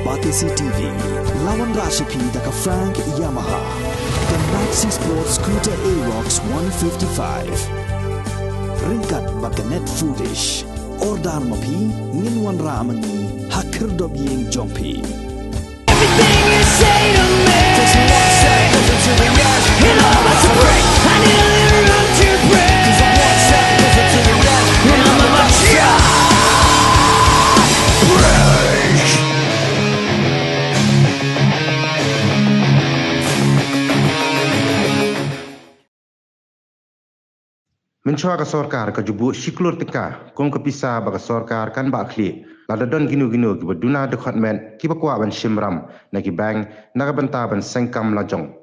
Batisi TV, Lawan Rashipi Daka Frank Yamaha, the Maxi Sports Scooter A-Rox 155, Ringkat Bakanet Foodish, Ordar Mapi, Ninwan Ramani, Hakir Dobying Jompi. Everything you say to me takes me one step closer to the edge. It all must break. I need a little room to breathe. 'Cause I'm one step closer to the edge. And I'm about to break. Mencoba Sorkar ke jubu Klur teka kong kepisah bagi Sorkar kan bak Khlieh lada don ginu Kiba Duna Dkhot Kiba kuat ban Shim nagi bank naga benta ban sengkam lajong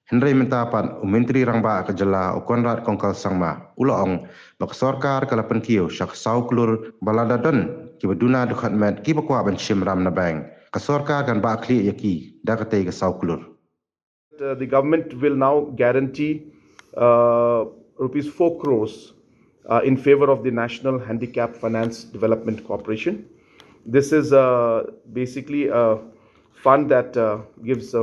Henry minta pan Menteri Rangba ke jela Konrad Kongkal Sangma uloong bak Sorkar kala penkiu syak sau Klur balada don Kiba Duna Dkhot Kiba kuat ban Shim na bank ke Sorkar kan bak Khlieh yaki dah kete ke sau Klur. The government will now guarantee rupees 4 crores in favor of the National Handicap Finance Development Corporation. This is basically a fund that gives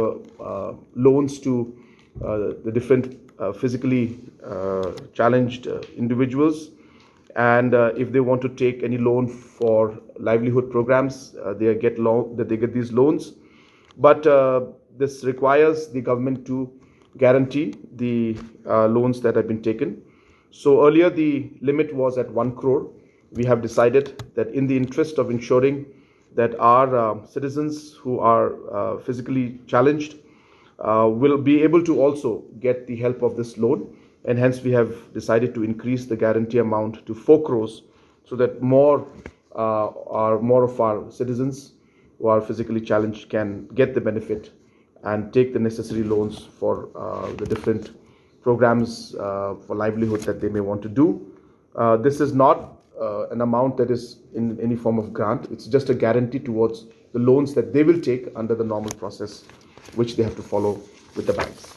loans to the different physically challenged individuals, and if they want to take any loan for livelihood programs, they get these loans. But this requires the government to guarantee the loans that have been taken. So earlier the limit was at 1 crore. We have decided that in the interest of ensuring that our citizens who are physically challenged will be able to also get the help of this loan, and hence we have decided to increase the guarantee amount to 4 crores so that more of our citizens who are physically challenged can get the benefit and take the necessary loans for the different programs for livelihood that they may want to do. This is not an amount that is in any form of grant. It's just a guarantee towards the loans that they will take under the normal process which they have to follow with the banks.